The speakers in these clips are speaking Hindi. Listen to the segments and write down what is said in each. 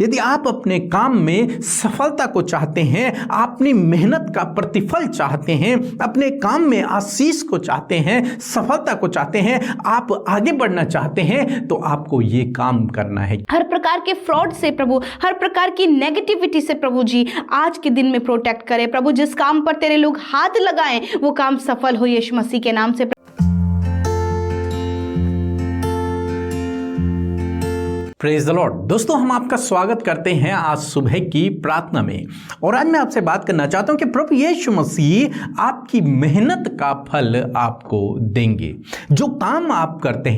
यदि आप अपने काम में सफलता को चाहते हैं, अपनी मेहनत का प्रतिफल चाहते हैं, अपने काम में आशीष को चाहते हैं, सफलता को चाहते हैं, आप आगे बढ़ना चाहते हैं, तो आपको ये काम करना है। हर प्रकार के फ्रॉड से प्रभु, हर प्रकार की नेगेटिविटी से प्रभु जी आज के दिन में प्रोटेक्ट करें प्रभु। जिस काम पर तेरे लोग हाथ लगाएं वो काम सफल हो यीशु मसीह के नाम से। Praise the Lord. दोस्तों, हम आपका स्वागत करते हैं आज सुबह की प्रार्थना में। और आज मैं आपसे बात करना चाहता हूं कि प्रभु यीशु मसीह आपकी मेहनत का फल आपको देंगे। जो काम आप करते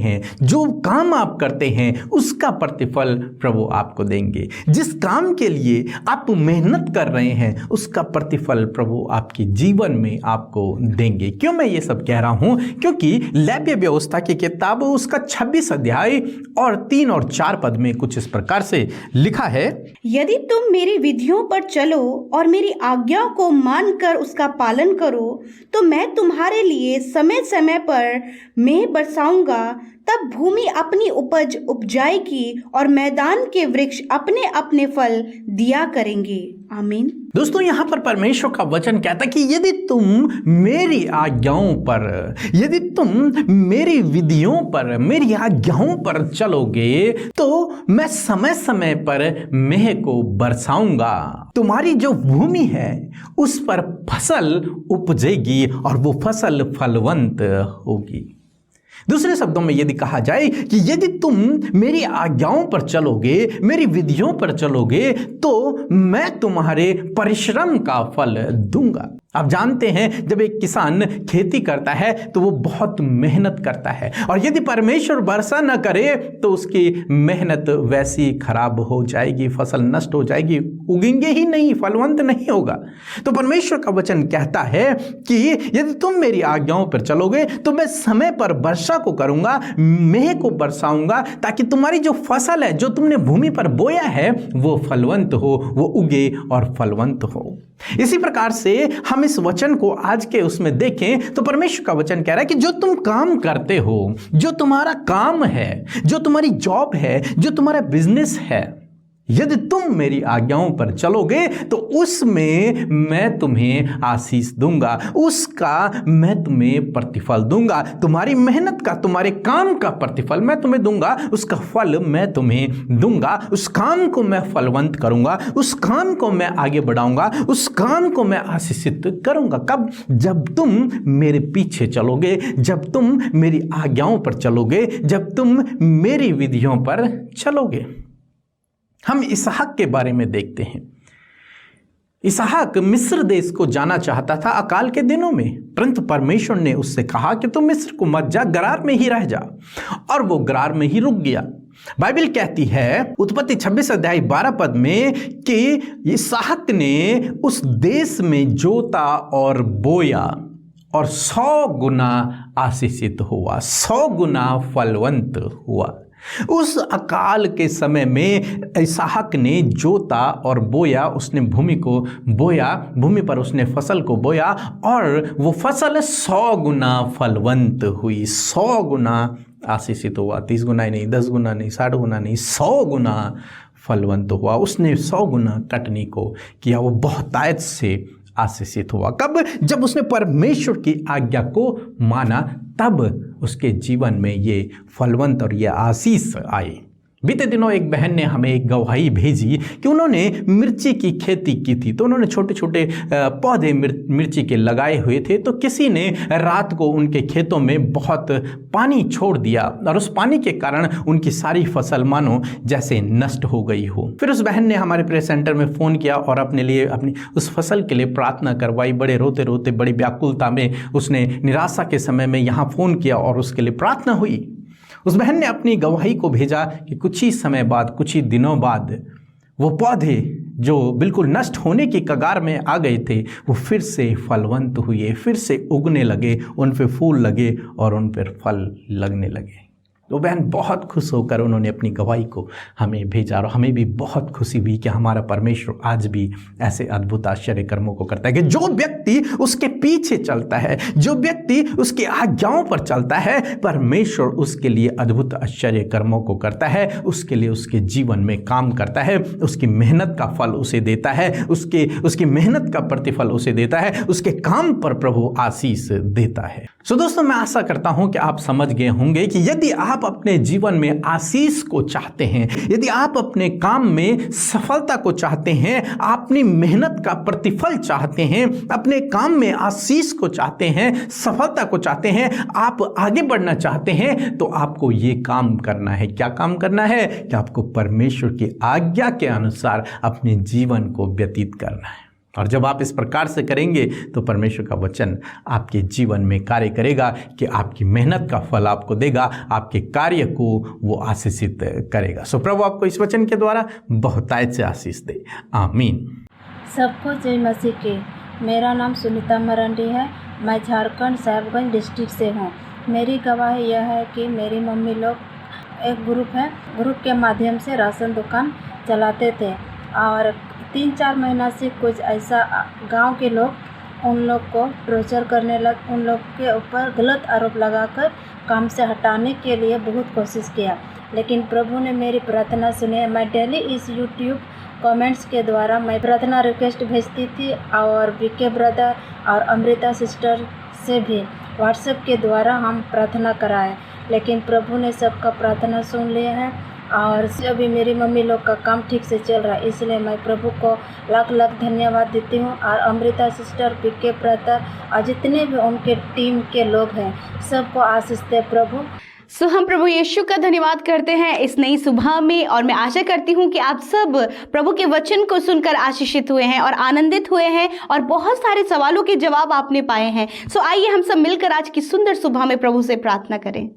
हैं, उसका प्रतिफल प्रभु आपको देंगे। जिस काम के लिए आप मेहनत कर रहे हैं, उसका प्रतिफल प्रभु आपके जीवन में आपको देंगे। क्यों मैं ये सब कह रहा हूं? क्योंकि लेव्य व्यवस्था की किताब उसका 26 अध्याय और 3 और 4 पद में कुछ इस प्रकार से लिखा है, यदि तुम मेरी विधियों पर चलो और मेरी आज्ञाओं को मानकर उसका पालन करो, तो मैं तुम्हारे लिए समय समय पर मेंह बरसाऊंगा। तब भूमि अपनी उपज उपजाएगी और मैदान के वृक्ष अपने अपने फल दिया करेंगे। आमीन। दोस्तों, यहां पर परमेश्वर का वचन कहता है कि यदि तुम मेरी आज्ञाओं पर, यदि तुम मेरी विधियों पर, मेरी आज्ञाओं पर चलोगे, तो मैं समय समय पर मेंह को बरसाऊंगा। तुम्हारी जो भूमि है उस पर फसल उपजेगी और वो फसल फलवंत होगी। दूसरे शब्दों में यदि कहा जाए कि यदि तुम मेरी आज्ञाओं पर चलोगे, मेरी विधियों पर चलोगे, तो मैं तुम्हारे परिश्रम का फल दूंगा। आप जानते हैं, जब एक किसान खेती करता है तो वो बहुत मेहनत करता है, और यदि परमेश्वर वर्षा न करे तो उसकी मेहनत वैसी खराब हो जाएगी, फसल नष्ट हो जाएगी, उगेंगे ही नहीं, फलवंत नहीं होगा। तो परमेश्वर का वचन कहता है कि यदि तुम मेरी आज्ञाओं पर चलोगे तो मैं समय पर वर्षा को करूंगा, मेंह को बरसाऊंगा, ताकि तुम्हारी जो फसल है, जो तुमने भूमि पर बोया है, वो फलवंत हो, वो उगे और फलवंत हो। इसी प्रकार से हम इस वचन को आज के उसमें देखें तो परमेश्वर का वचन कह रहा है कि जो तुम काम करते हो, जो तुम्हारा काम है, जो तुम्हारी जॉब है, जो तुम्हारा बिजनेस है, यदि तुम मेरी आज्ञाओं पर चलोगे तो उसमें मैं तुम्हें आशीष दूंगा, उसका मैं तुम्हें प्रतिफल दूंगा। तुम्हारी मेहनत का, तुम्हारे काम का प्रतिफल मैं तुम्हें दूंगा, उसका फल मैं तुम्हें दूंगा। उस काम को मैं फलवंत करूंगा, उस काम को मैं आगे बढ़ाऊंगा, उस काम को मैं आशीषित करूंगा। कब? जब तुम मेरे पीछे चलोगे, जब तुम मेरी आज्ञाओं पर चलोगे, जब तुम मेरी विधियों पर चलोगे। हम इसहाक के बारे में देखते हैं। इसहाक मिस्र देश को जाना चाहता था अकाल के दिनों में, परंतु परमेश्वर ने उससे कहा कि तुम मिस्र को मत जा, गरार में ही रह जा, और वो गरार में ही रुक गया। बाइबल कहती है उत्पत्ति 26 अध्याय 12 पद में कि इसहाक ने उस देश में जोता और बोया और 100 गुना आशीषित हुआ, 100 गुना फलवंत हुआ। उस अकाल के समय में इसहाक ने जोता और बोया, उसने भूमि को बोया, भूमि पर उसने फसल को बोया, और वो फसल 100 गुना फलवंत हुई, 100 गुना आशीषित हुआ। 30 गुना ही नहीं, 10 गुना नहीं, 60 गुना नहीं, 100 गुना फलवंत हुआ। उसने 100 गुना कटनी को किया, वो बहुतायत से आशीषित हुआ। कब? जब उसने परमेश्वर की आज्ञा को माना, तब उसके जीवन में ये फलवंत और ये आशीष आए। बीते दिनों एक बहन ने हमें एक गवाही भेजी कि उन्होंने मिर्ची की खेती की थी, तो उन्होंने छोटे छोटे पौधे मिर्ची के लगाए हुए थे, तो किसी ने रात को उनके खेतों में बहुत पानी छोड़ दिया, और उस पानी के कारण उनकी सारी फसल मानो जैसे नष्ट हो गई हो। फिर उस बहन ने हमारे प्रेयर सेंटर में फ़ोन किया और अपने लिए, अपनी उस फसल के लिए प्रार्थना करवाई। बड़े रोते रोते, बड़ी व्याकुलता में उसने निराशा के समय में यहाँ फ़ोन किया और उसके लिए प्रार्थना हुई। उस बहन ने अपनी गवाही को भेजा कि कुछ ही समय बाद, कुछ ही दिनों बाद वो पौधे जो बिल्कुल नष्ट होने की कगार में आ गए थे, वो फिर से फलवंत हुए, फिर से उगने लगे, उन पे फूल लगे और उन पर फल लगने लगे। वो बहन बहुत खुश होकर उन्होंने अपनी गवाही को हमें भेजा और हमें भी बहुत खुशी हुई कि हमारा परमेश्वर आज भी ऐसे अद्भुत आश्चर्य कर्मों को करता है कि जो व्यक्ति उसके पीछे चलता है, जो व्यक्ति उसकी आज्ञाओं पर चलता है, परमेश्वर उसके लिए अद्भुत आश्चर्य कर्मों को करता है, उसके लिए उसके जीवन में काम करता है, उसकी मेहनत का फल उसे देता है, उसकी मेहनत का प्रतिफल उसे देता है, उसके काम पर प्रभु आशीष देता है। सो दोस्तों, मैं आशा करता हूं कि आप समझ गए होंगे कि यदि आप अपने जीवन में आशीष को चाहते हैं, यदि आप अपने काम में सफलता को चाहते हैं, अपनी मेहनत का प्रतिफल चाहते हैं, अपने काम में आशीष को चाहते हैं, सफलता को चाहते हैं, आप आगे बढ़ना चाहते हैं, तो आपको ये काम करना है। क्या काम करना है? कि आपको परमेश्वर की आज्ञा के अनुसार अपने जीवन को व्यतीत करना है। और जब आप इस प्रकार से करेंगे तो परमेश्वर का वचन आपके जीवन में कार्य करेगा कि आपकी मेहनत का फल आपको देगा, आपके कार्य को वो आशीषित करेगा। सो प्रभु आपको इस वचन के द्वारा बहुतायत से आशीष दे। आमीन। सबको जय मसीह की। मेरा नाम सुनीता मरांडी है। मैं झारखंड साहिबगंज डिस्ट्रिक्ट से हूँ। मेरी गवाही यह है कि मेरी मम्मी लोग एक ग्रुप है, ग्रुप के माध्यम से राशन दुकान चलाते थे और 3-4 महीना से कुछ ऐसा गांव के लोग उन लोग को टॉर्चर करने लग, उन लोग के ऊपर गलत आरोप लगाकर काम से हटाने के लिए बहुत कोशिश किया, लेकिन प्रभु ने मेरी प्रार्थना सुनी। मैं डेली इस यूट्यूब कमेंट्स के द्वारा मैं प्रार्थना रिक्वेस्ट भेजती थी और बीके ब्रदर और अमृता सिस्टर से भी व्हाट्सएप के द्वारा हम प्रार्थना कराए, लेकिन प्रभु ने सबका प्रार्थना सुन लिया है और अभी मेरी मम्मी लोग का काम ठीक से चल रहा है। इसलिए मैं प्रभु को लाख लाख धन्यवाद देती हूँ और अमृता सिस्टर, बीके ब्रदर और जितने भी उनके टीम के लोग हैं सबको आशीष दे प्रभु। सो हम प्रभु यीशु का धन्यवाद करते हैं इस नई सुबह में, और मैं आशा करती हूँ कि आप सब प्रभु के वचन को सुनकर आशीषित हुए हैं और आनंदित हुए हैं और बहुत सारे सवालों के जवाब आपने पाए हैं। सो आइए हम सब मिलकर आज की सुंदर सुबह में प्रभु से प्रार्थना करें।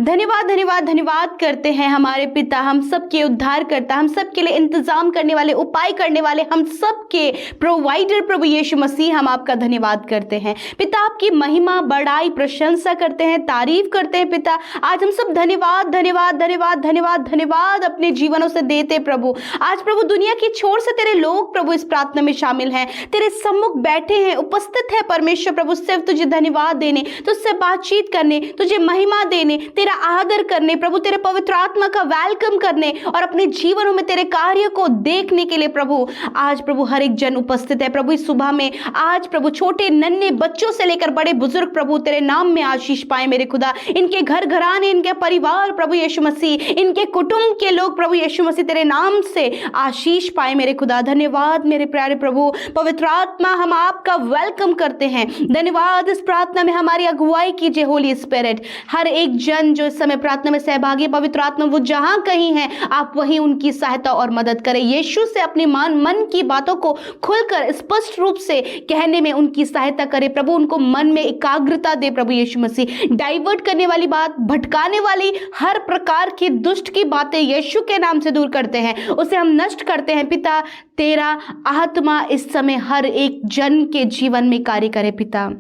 धन्यवाद धन्यवाद धन्यवाद करते हैं हमारे पिता, हम सबके उद्धार करता, हम सबके लिए इंतजाम करने वाले, उपाय करने वाले, हम सबके प्रोवाइडर प्रभु यीशु मसीह, हम आपका धन्यवाद करते हैं पिता। आपकी महिमा, बड़ाई, प्रशंसा करते हैं, तारीफ करते हैं पिता। आज हम सब धन्यवाद धन्यवाद धन्यवाद धन्यवाद धन्यवाद अपने जीवनों से देते प्रभु। आज प्रभु दुनिया की छोर से तेरे लोग प्रभु इस प्रार्थना में शामिल हैं, तेरे सम्मुख बैठे हैं, उपस्थित है परमेश्वर प्रभु, सिर्फ तुझे धन्यवाद देने, तुझसे बातचीत करने, तुझे महिमा देने, तेरा आदर करने प्रभु, तेरे पवित्र आत्मा का वेलकम करने और अपने जीवनों में तेरे कार्य को देखने के लिए प्रभु आज प्रभु हर एक जन उपस्थित है प्रभु इस सुबह में। आज प्रभु छोटे नन्हे बच्चों से लेकर बड़े बुजुर्ग प्रभु तेरे नाम में आशीष पाए मेरे खुदा, इनके घर घराने, इनके परिवार प्रभु यीशु मसीह, इनके कुटुंब के लोग प्रभु यीशु मसीह तेरे नाम से आशीष पाए मेरे खुदा। धन्यवाद मेरे प्यारे प्रभु, पवित्र आत्मा हम आपका वेलकम करते हैं। धन्यवाद इस प्रार्थना में हमारी अगुवाई कीजिए होली स्पिरिट। हर एक जन जो इस समय प्रार्थना में सहभागी, पवित्र आत्मा वो जहां कहीं हैं आप वहीं उनकी सहायता और मदद करें। यीशु से अपने मन की बातों को खुलकर स्पष्ट रूप से कहने में उनकी सहायता करें प्रभु, उनको मन में एकाग्रता दे प्रभु यीशु मसीह। डाइवर्ट करने वाली बात, भटकाने वाली हर प्रकार की दुष्ट की बातें यीशु के नाम से दूर करते हैं, उसे हम नष्ट करते हैं पिता। तेरा आत्मा इस समय हर एक जन के जीवन में कार्य करे पिता।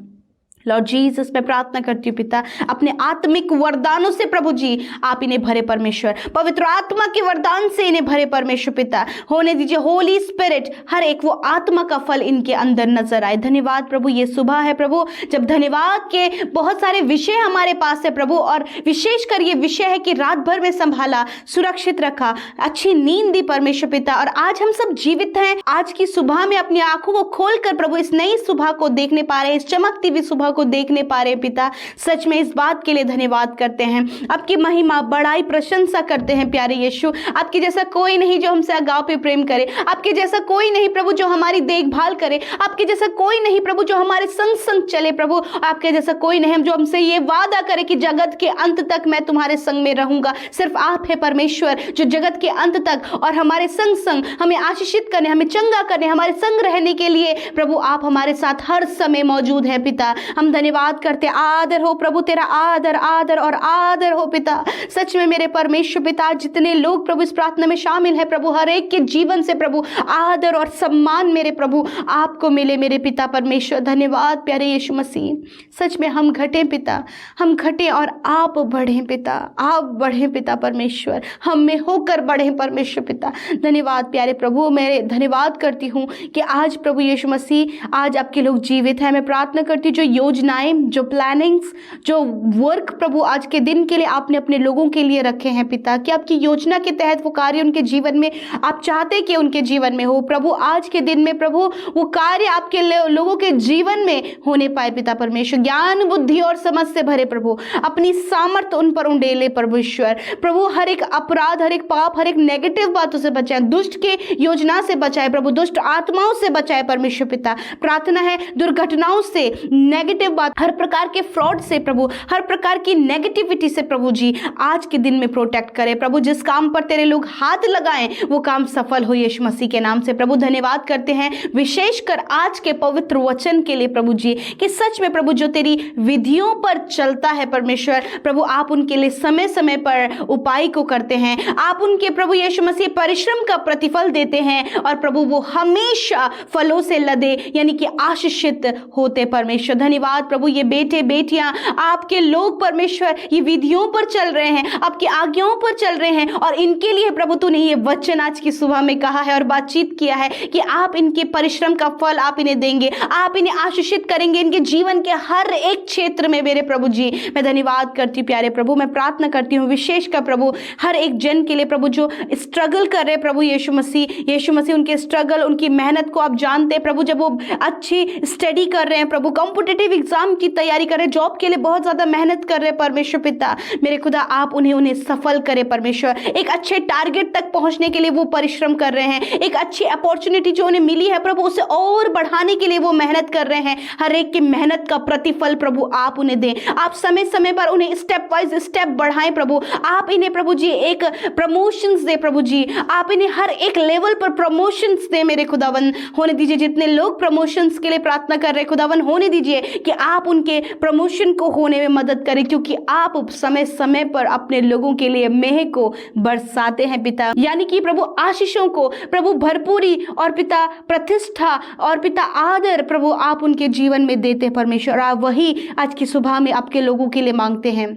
लॉर्ड जीसस मैं प्रार्थना करती हूँ पिता, अपने आत्मिक वरदानों से प्रभु जी आप इन्हें भरे परमेश्वर, पवित्र आत्मा के वरदान से इन्हें भरे परमेश्वर पिता। होने दीजिए होली स्पिरिट, हर एक वो आत्मा का फल इनके अंदर नजर आए। धन्यवाद प्रभु, ये सुबह है प्रभु जब धन्यवाद के बहुत सारे विषय हमारे पास है प्रभु, और विशेषकर ये विषय है कि रात भर में संभाला, सुरक्षित रखा, अच्छी नींद दी परमेश्वर पिता, और आज हम सब जीवित हैं। आज की सुबह में अपनी आंखों को खोलकर प्रभु इस नई सुबह को देखने पा रहे हैं, इस चमकती हुई सुबह को देखने पा रहे हैं पिता। सच में इस बात के लिए धन्यवाद करते हैं, आपकी महिमा, बड़ाई, प्रशंसा करते हैं प्यारे यीशु। आपके जैसा कोई नहीं जो हमसे अगाव पे प्रेम करे, आपके जैसा कोई नहीं प्रभु जो हमारी देखभाल करे, आपके जैसा कोई नहीं प्रभु जो हमारे संग संग चले प्रभु, आपके जैसा कोई नहीं जो हमसे ये वादा करे कि जगत के अंत तक मैं तुम्हारे संग में रहूंगा। सिर्फ आप है परमेश्वर जो जगत के अंत तक और हमारे संग संग हमें आशीषित करने, हमें चंगा करने, हमारे संग रहने के लिए प्रभु आप हमारे साथ हर समय मौजूद है पिता। हम धन्यवाद करते, आदर हो प्रभु, तेरा आदर आदर और आदर हो पिता। सच में मेरे परमेश्वर पिता, जितने लोग प्रभु इस प्रार्थना में शामिल है प्रभु, हर एक के जीवन से प्रभु आदर और सम्मान मेरे प्रभु आपको मिले मेरे पिता परमेश्वर। धन्यवाद प्यारे यीशु मसीह। सच में हम घटे पिता, हम घटे और आप बढ़ें पिता, आप बढ़ें पिता परमेश्वर, हम में होकर बढ़ें परमेश्वर पिता। धन्यवाद प्यारे प्रभु, मैं धन्यवाद करती हूँ कि आज प्रभु यीशु मसीह, आज आपके लोग जीवित हैं। मैं प्रार्थना करती हूँ जो योजनाएं, जो प्लानिंग्स, जो वर्क प्रभु आज के दिन के लिए आपने अपने लोगों के लिए रखे हैं पिता, कि आपकी योजना के तहत वो कार्य उनके जीवन में आप चाहते कि उनके जीवन में हो प्रभु। आज के दिन में प्रभु वो कार्य आपके लोगों के जीवन में होने पाए पिता परमेश्वर। ज्ञान बुद्धि और समझ से भरे प्रभु, अपनी सामर्थ उन पर उंडेले परमेश्वर। प्रभु हर एक अपराध, हर एक पाप, हर एक नेगेटिव बातों से बचाए, दुष्ट के योजना से बचाए प्रभु, दुष्ट आत्माओं से बचाए परमेश्वर पिता। प्रार्थना है दुर्घटनाओं से, नेगेटिव बात, हर प्रकार के फ्रॉड से प्रभु, हर प्रकार की नेगेटिविटी से प्रभु जी आज के दिन में प्रोटेक्ट करे प्रभु। जिस काम पर तेरे लोग हाथ लगाएं वो काम सफल हो यीशु मसीह के नाम से प्रभु। धन्यवाद करते हैं विशेषकर आज के पवित्र वचन के लिए प्रभु जी, कि सच में प्रभु जो तेरी विधियों पर चलता है परमेश्वर प्रभु, आप उनके लिए समय समय पर उपाय को करते हैं। आप उनके प्रभु यीशु मसीह परिश्रम का प्रतिफल देते हैं और प्रभु वो हमेशा फलों से लदे यानी कि आशीषित होते परमेश्वर। धन्यवाद प्रभु, ये बेटे बेटियां आपके लोग परमेश्वर ये विधियों पर चल रहे हैं, आपकी आज्ञाओं पर चल रहे हैं और इनके लिए प्रभु तूने ये वचन आज की सुबह में कहा है और बातचीत किया है कि आप इनके परिश्रम का फल आप इन्हें देंगे, आप इन्हें आशीषित करेंगे इनके जीवन के हर एक क्षेत्र में मेरे प्रभु जी। मैं धन्यवाद करती हूँ प्यारे प्रभु, मैं प्रार्थना करती हूँ विशेषकर प्रभु हर एक जन के लिए प्रभु जो स्ट्रगल कर रहे प्रभु यीशु मसीह उनके स्ट्रगल, उनकी मेहनत को आप जानते हैं प्रभु। जब वो अच्छी स्टडी कर रहे हैं प्रभु, कॉम्पिटिटिव एग्जाम की तैयारी कर रहे हैं, जॉब के लिए बहुत ज्यादा मेहनत कर रहे हैं परमेश्वर पिता, मेरे खुदा आप उन्हें सफल करे परमेश्वर। एक अच्छे टारगेट तक पहुंचने के लिए वो परिश्रम कर रहे हैं, एक अच्छी अपॉर्चुनिटी जो उन्हें मिली है प्रभु उसे और बढ़ाने के लिए वो मेहनत कर रहे हैं। हर एक की मेहनत का प्रतिफल प्रभु आप उन्हें दें, आप समय समय पर उन्हें स्टेप वाइज स्टेप बढ़ाएं प्रभु। आप इन्हें प्रभु जी एक प्रमोशंस दे प्रभु जी, आप इन्हें हर एक लेवल पर प्रमोशंस दे मेरे खुदावन। होने दीजिए जितने लोग प्रमोशंस के लिए प्रार्थना कर रहे खुदावन, होने दीजिए कि आप उनके प्रमोशन को होने में मदद करें, क्योंकि आप समय समय पर अपने लोगों के लिए मेह को बरसाते हैं पिता, यानी कि प्रभु आशीषों को प्रभु भरपूरी और पिता प्रतिष्ठा और पिता आदर प्रभु आप उनके जीवन में देते परमेश्वर। आप वही आज की सुबह में आपके लोगों के लिए मांगते हैं।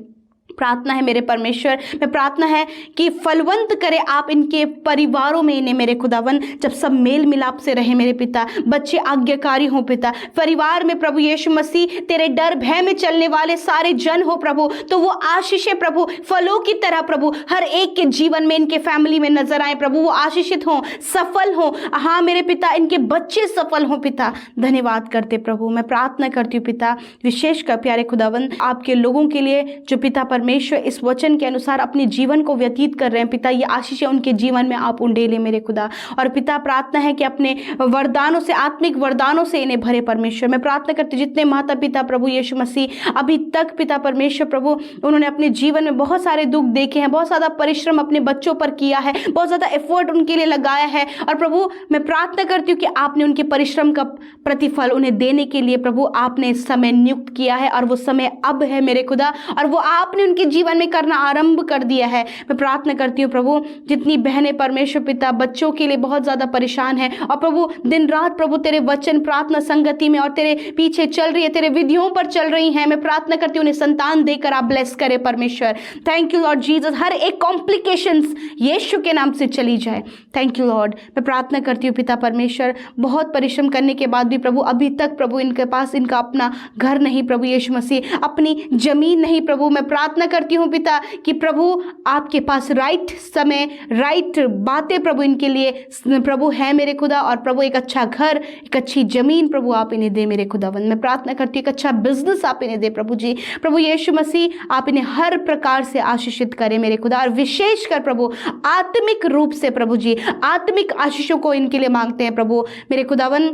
प्रार्थना है मेरे परमेश्वर, मैं प्रार्थना है कि फलवंत करे आप इनके परिवारों में इन्हें मेरे खुदावन, जब सब मेल मिलाप से रहे मेरे पिता, बच्चे आज्ञाकारी हो पिता, परिवार में प्रभु यीशु मसीह तेरे डर भय में चलने वाले सारे जन हो प्रभु, तो वो आशीषें प्रभु फलों की तरह प्रभु हर एक के जीवन में इनके फैमिली में नजर आए प्रभु, वो आशीषित हो, सफल हो। हाँ मेरे पिता, इनके बच्चे सफल हो पिता। धन्यवाद करते प्रभु, मैं प्रार्थना करती हूँ पिता विशेषकर प्यारे खुदावन आपके लोगों के लिए जो पिता परमेश्वर इस वचन के अनुसार अपने जीवन को व्यतीत कर रहे हैं पिता, ये आशीषें उनके जीवन में आप उंडेले मेरे खुदा। और पिता प्रार्थना है कि अपने वरदानों से, आत्मिक वरदानों से इन्हें भरे परमेश्वर। मैं प्रार्थना करती जितने माता पिता प्रभु यीशु मसीह अभी तक पिता परमेश्वर प्रभु उन्होंने अपने जीवन में बहुत सारे दुख देखे हैं, बहुत ज़्यादा परिश्रम अपने बच्चों पर किया है, बहुत ज़्यादा एफर्ट उनके लिए लगाया है, और प्रभु मैं प्रार्थना करती हूँ कि आपने उनके परिश्रम का प्रतिफल उन्हें देने के लिए प्रभु आपने समय नियुक्त किया है, और वो समय अब है मेरे खुदा, और वो आपने उनके जीवन में करना आरंभ कर दिया है। मैं प्रार्थना करती हूँ प्रभु जितनी बहनें परमेश्वर पिता बच्चों के लिए बहुत ज्यादा परेशान है, और प्रभु दिन रात प्रभु तेरे वचन प्रार्थना संगति में और तेरे पीछे चल रही है, तेरे विधियों पर चल रही हैं, मैं प्रार्थना करती हूँ उन्हें संतान देकर आप ब्लेस करे परमेश्वर। थैंक यू लॉर्ड जीसस, हर एक कॉम्प्लिकेशंस यीशु के नाम से चली जाए। Thank you Lord. मैं प्रार्थना करती हूँ पिता परमेश्वर, बहुत परिश्रम करने के बाद भी प्रभु अभी तक प्रभु इनके पास इनका अपना घर नहीं प्रभु यीशु मसीह, अपनी जमीन नहीं प्रभु, मैं प्रार्थना करती हूँ पिता कि प्रभु आपके पास राइट समय राइट बातें प्रभु इनके लिए प्रभु है मेरे खुदा, और प्रभु एक अच्छा घर, एक अच्छी जमीन प्रभु आप इन्हें दे मेरे खुदावन। मैं प्रार्थना करती हूँ एक अच्छा बिजनेस आप इन्हें दे प्रभु जी, प्रभु यीशु मसीह आप इन्हें हर प्रकार से आशीषित करें मेरे खुदा, और विशेषकर प्रभु आत्मिक रूप से प्रभु जी आत्मिक आशीषों को इनके लिए मांगते हैं प्रभु मेरे खुदावन।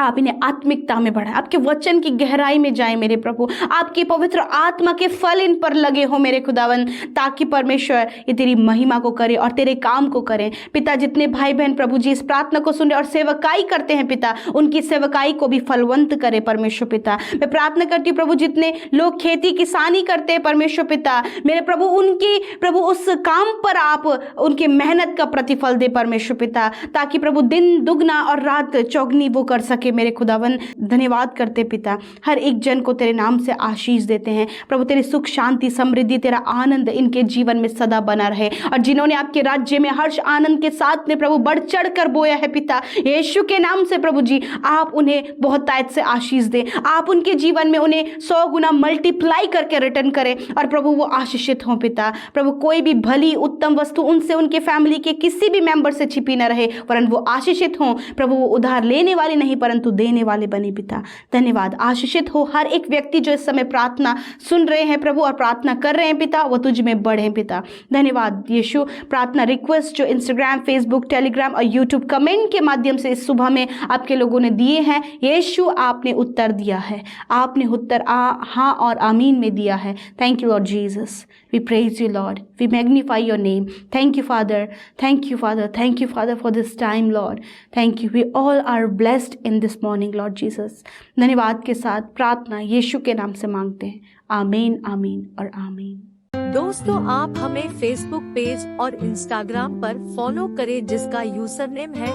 आप इन्हें आत्मिकता में बढ़ाएं, आपके वचन की गहराई में जाएं मेरे प्रभु, आपकी पवित्र आत्मा के फल इन पर लगे हो मेरे खुदावन, ताकि परमेश्वर ये तेरी महिमा को करे और तेरे काम को करें। पिता, जितने भाई बहन प्रभु जी इस प्रार्थना को सुन रहे और सेवकाई करते हैं पिता, उनकी सेवकाई को भी फलवंत करे परमेश्वर पिता। मैं प्रार्थना करती हूँ प्रभु, जितने लोग खेती किसानी करते हैं परमेश्वर पिता, मेरे प्रभु उनकी प्रभु उस काम पर आप उनके मेहनत का प्रतिफल दे परमेश्वर पिता, ताकि प्रभु दिन दुगना और रात चौगनी वो कर सके मेरे खुदावन। धन्यवाद करते पिता, हर एक जन को तेरे नाम से आशीष देते हैं प्रभु। तेरी सुख शांति समृद्धि तेरा आनंद इनके जीवन में सदा बना रहे, और जिन्होंने आपके राज्य में हर्ष आनंद के साथ में प्रभु बढ़ चढ़ कर बोया है पिता, यीशु के नाम से प्रभु जी आप उन्हें बहुतायत से आशीष दें, आप उनके जीवन में उन्हें 100 गुना मल्टीप्लाई करके रिटर्न करें, और प्रभु वो आशीषित हों पिता। प्रभु कोई भी भली उत्तम वस्तु उनसे उनके फैमिली के किसी भी मेंबर से छिपी न रहे, परंतु वो आशीषित हों प्रभु, वो उधार लेने वाले नहीं परंतु देने वाले बने पिता। धन्यवाद। आशीषित हो हर एक व्यक्ति जो इस समय प्रार्थना सुन रहे हैं प्रभु और प्रार्थना कर रहे हैं पिता, वो तुझ में बढ़े पिता। धन्यवाद यीशु। प्रार्थना रिक्वेस्ट जो इंस्टाग्राम, फेसबुक, टेलीग्राम और यूट्यूब कमेंट के माध्यम से इस सुबह में आपके लोगों ने दिए हैं, यीशु आपने उत्तर दिया है, आपने उत्तर हाँ और आमीन में दिया है। Thank you Lord Jesus, we praise you Lord, we magnify your name. Thank you Father, thank you Father, thank you Father for this time Lord, thank you. We all are blessed in this morning Lord Jesus. धन्यवाद के साथ प्रार्थना यीशु के नाम से मांगते हैं, आमीन आमीन और आमीन। दोस्तों, आप हमें फेसबुक पेज और इंस्टाग्राम पर फॉलो करें, जिसका यूजर नेम है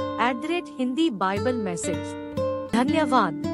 @हिंदी बाइबल मैसेज। धन्यवाद।